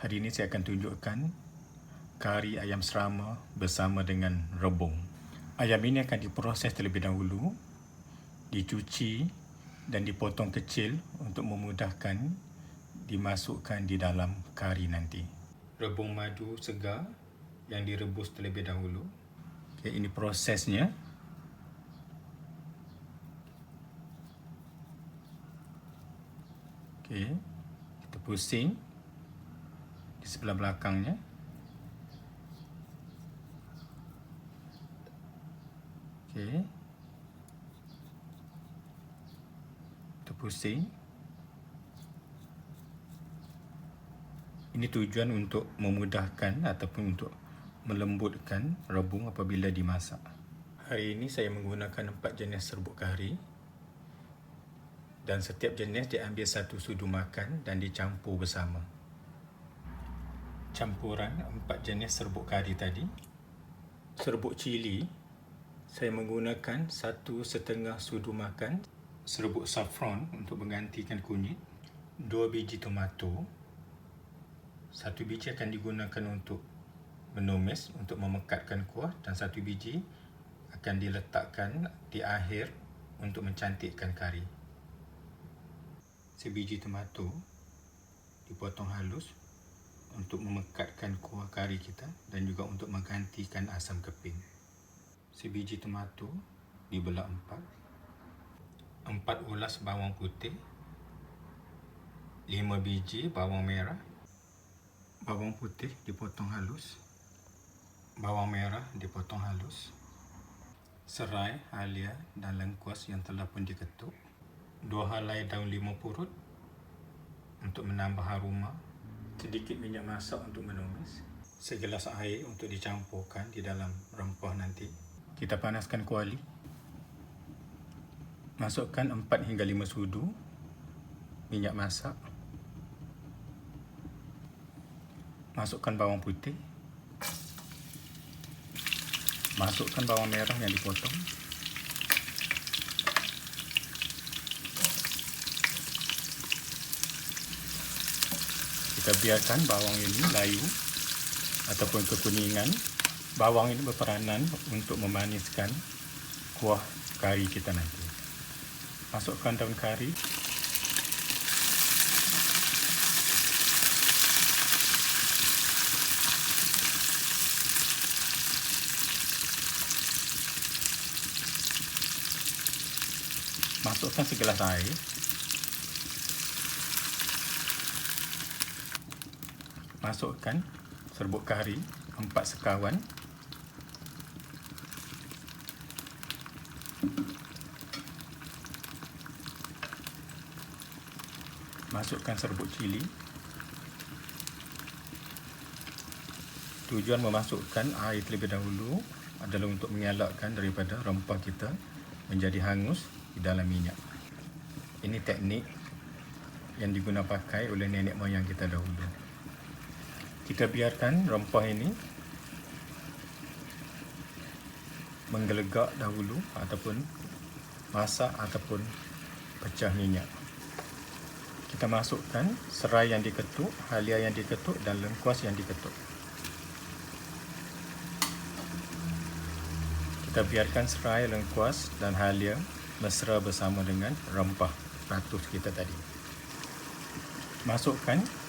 Hari ini saya akan tunjukkan kari ayam serama bersama dengan rebung. Ayam ini akan diproses terlebih dahulu, dicuci dan dipotong kecil untuk memudahkan dimasukkan di dalam kari nanti. Rebung madu segar yang direbus terlebih dahulu. Okay, ini prosesnya. Okay, kita pusing di sebelah belakangnya. Okay, kita pusing. Ini tujuan untuk memudahkan ataupun untuk melembutkan rebung apabila dimasak. Hari ini saya menggunakan 4 jenis serbuk kari. Dan setiap jenis diambil satu sudu makan dan dicampur bersama. Campuran 4 jenis serbuk kari tadi. Serbuk cili, saya menggunakan 1,5 sudu makan. Serbuk saffron untuk menggantikan kunyit. 2 biji tomato. 1 biji akan digunakan untuk menumis, untuk memekatkan kuah, dan 1 biji akan diletakkan di akhir untuk mencantikkan kari. Sebiji tomato dipotong halus untuk memekatkan kuah kari kita dan juga untuk menggantikan asam keping. Sebiji tomato dibelah 4. 4 ulas bawang putih. 5 biji bawang merah. Bawang putih dipotong halus. Bawang merah dipotong halus. Serai, halia dan lengkuas yang telah pun diketuk. 2 helai daun limau purut untuk menambah aroma. Sedikit minyak masak untuk menumis. Segelas air untuk dicampurkan di dalam rempah nanti. Kita panaskan kuali. Masukkan 4 hingga 5 sudu minyak masak. Masukkan bawang putih. Masukkan bawang merah yang dipotong. Kita biarkan bawang ini layu ataupun kekuningan. Bawang ini berperanan untuk memaniskan kuah kari kita nanti. Masukkan daun kari. Masukkan segelas air. Masukkan serbuk kari 4 sekawan. Masukkan serbuk cili. Tujuan memasukkan air terlebih dahulu adalah untuk mengelakkan daripada rempah kita menjadi hangus di dalam minyak. Ini teknik yang digunakan pakai oleh nenek moyang kita dahulu. Kita biarkan rempah ini menggelegak dahulu ataupun masak ataupun pecah minyak. Kita masukkan serai yang diketuk, halia yang diketuk dan lengkuas yang diketuk. Kita biarkan serai, lengkuas dan halia mesra bersama dengan rempah ratus kita tadi. Masukkan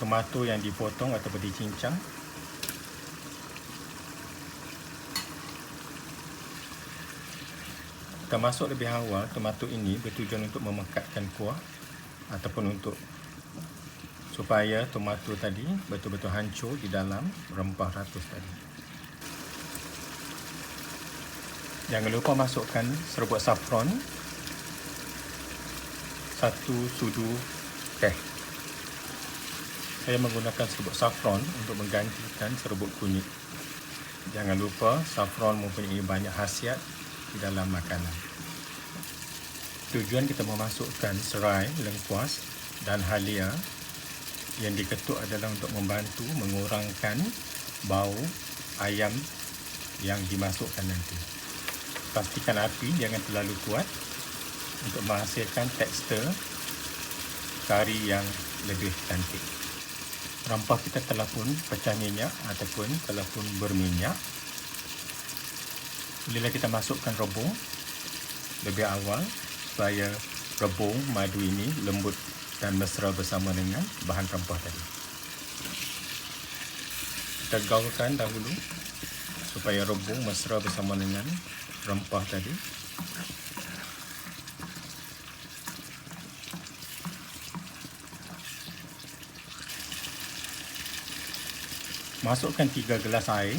tomato yang dipotong ataupun dicincang. Kita masuk lebih awal. Tomato ini bertujuan untuk memekatkan kuah ataupun untuk supaya tomato tadi betul-betul hancur di dalam rempah ratus tadi. Jangan lupa masukkan serbuk saffron 1 sudu teh. Saya menggunakan serbuk saffron untuk menggantikan serbuk kunyit. Jangan lupa saffron mempunyai banyak khasiat di dalam makanan. Tujuan kita memasukkan serai, lengkuas dan halia yang diketuk adalah untuk membantu mengurangkan bau ayam yang dimasukkan nanti. Pastikan api jangan terlalu kuat untuk menghasilkan tekstur kari yang lebih cantik. Rempah kita telah pun pecah minyak ataupun telah pun berminyak. Bolehlah kita masukkan rebung lebih awal supaya rebung madu ini lembut dan mesra bersama dengan bahan rempah tadi. Kita gaulkan dahulu supaya rebung mesra bersama dengan rempah tadi. Masukkan 3 gelas air.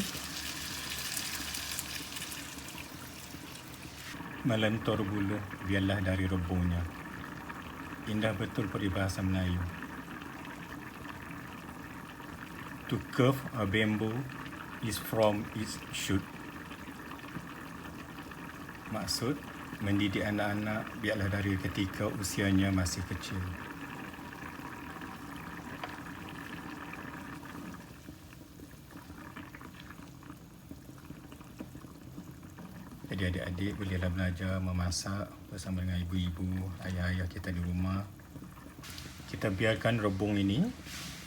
Melentur gula biarlah dari rebungnya. Indah betul peribahasa Melayu. To curve a bamboo is from its shoot. Maksud, mendidik anak-anak biarlah dari ketika usianya masih kecil. Jadi adik-adik bolehlah belajar memasak bersama dengan ibu-ibu, ayah-ayah kita di rumah. Kita biarkan rebung ini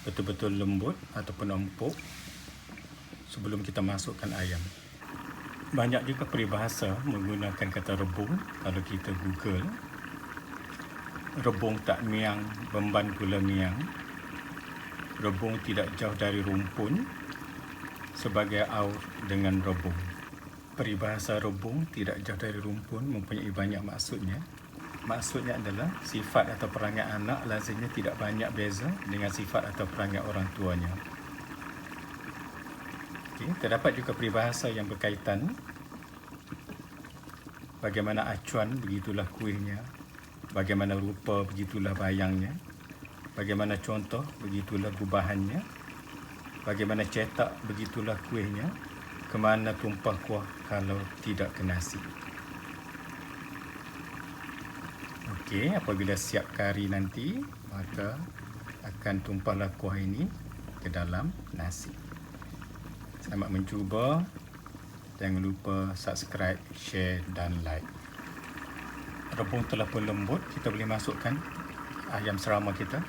betul-betul lembut ataupun empuk sebelum kita masukkan ayam. Banyak juga peribahasa menggunakan kata rebung. Kalau kita Google, rebung tak miang, beban pula miang. Rebung tidak jauh dari rumpun, sebagai aur dengan rebung. Peribahasa rebung tidak jauh dari rumpun mempunyai banyak maksudnya. Maksudnya adalah sifat atau perangai anak lazimnya tidak banyak beza dengan sifat atau perangai orang tuanya. Terdapat juga peribahasa yang berkaitan. Bagaimana acuan, begitulah kuihnya. Bagaimana rupa, begitulah bayangnya. Bagaimana contoh, begitulah gubahannya. Bagaimana cetak, begitulah kuihnya. Kemana tumpah kuah kalau tidak ke nasi. Okey, apabila siap kari nanti, maka akan tumpahlah kuah ini ke dalam nasi. Selamat mencuba. Jangan lupa subscribe, share dan like. Rebung telah pun lembut, kita boleh masukkan ayam serama kita.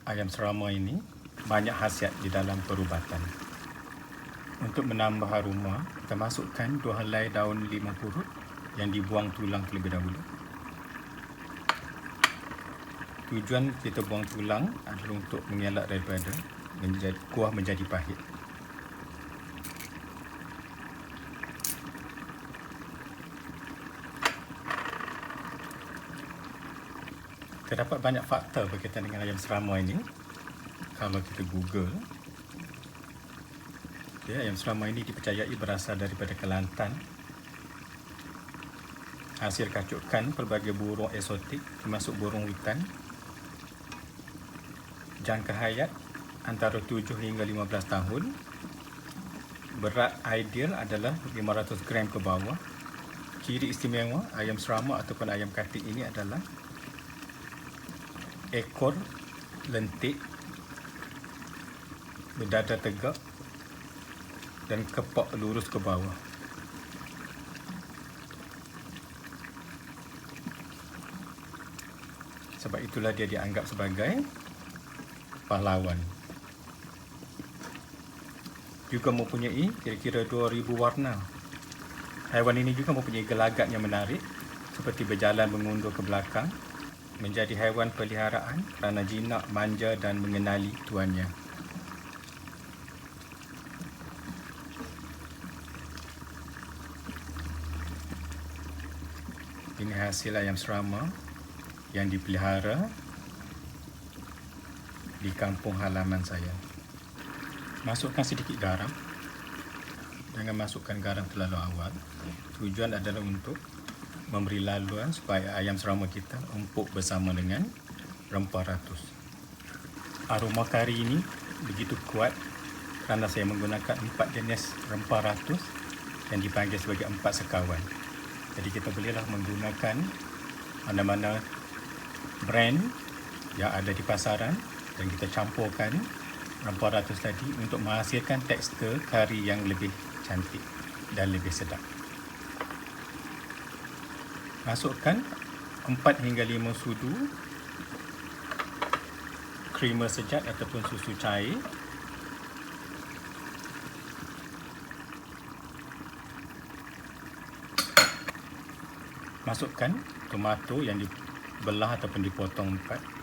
Ayam serama ini banyak khasiat di dalam perubatan. Untuk menambah aroma, kita masukkan 2 helai daun limau purut yang dibuang tulang terlebih dahulu. Tujuan kita buang tulang adalah untuk mengelak daripada kuah menjadi pahit. Terdapat banyak fakta berkaitan dengan ayam serama ini. Kalau kita Google, ayam serama ini dipercayai berasal daripada Kelantan. Hasil kacukan pelbagai burung eksotik termasuk burung hutan. Jangka hayat antara 7 hingga 15 tahun. Berat ideal adalah 500 gram ke bawah. Ciri istimewa ayam serama ataupun ayam katik ini adalah ekor lentik, berdada tegak dan kepak lurus ke bawah. Sebab itulah dia dianggap sebagai pahlawan. Juga mempunyai kira-kira 2000 warna. Haiwan ini juga mempunyai gelagat yang menarik, seperti berjalan mengundur ke belakang. Menjadi haiwan peliharaan kerana jinak, manja dan mengenali tuannya. Ini hasil ayam serama yang dipelihara di kampung halaman saya. Masukkan sedikit garam. Jangan masukkan garam terlalu awal. Tujuan adalah untuk memberi laluan supaya ayam serama kita empuk bersama dengan rempah ratus. Aroma kari ini begitu kuat kerana saya menggunakan 4 jenis rempah ratus yang dipanggil sebagai 4 sekawan. Jadi kita bolehlah menggunakan mana-mana brand yang ada di pasaran dan kita campurkan rempah ratus tadi untuk menghasilkan tekstur kari yang lebih cantik dan lebih sedap. Masukkan 4 hingga 5 sudu creamer sejat ataupun susu cair. Masukkan tomato yang dibelah ataupun dipotong 4.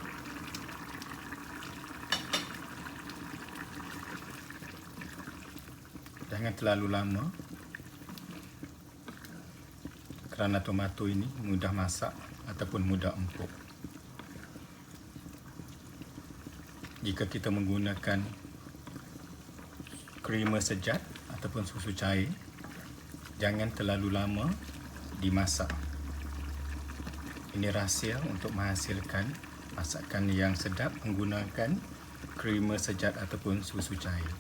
Jangan terlalu lama kerana tomato ini mudah masak ataupun mudah empuk. Jika kita menggunakan creamer sejat ataupun susu cair, jangan terlalu lama dimasak. Ini rahsia untuk menghasilkan masakan yang sedap menggunakan creamer sejat ataupun susu cair.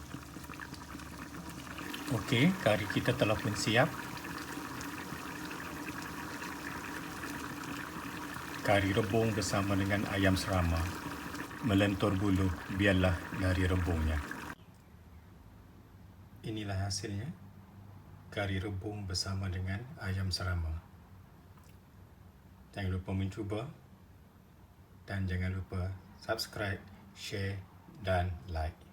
Okey, kari kita telah pun siap. Kari rebung bersama dengan ayam serama. Melentur bulu, biarlah dari rebungnya. Inilah hasilnya. Kari rebung bersama dengan ayam serama. Jangan lupa mencuba dan jangan lupa subscribe, share dan like.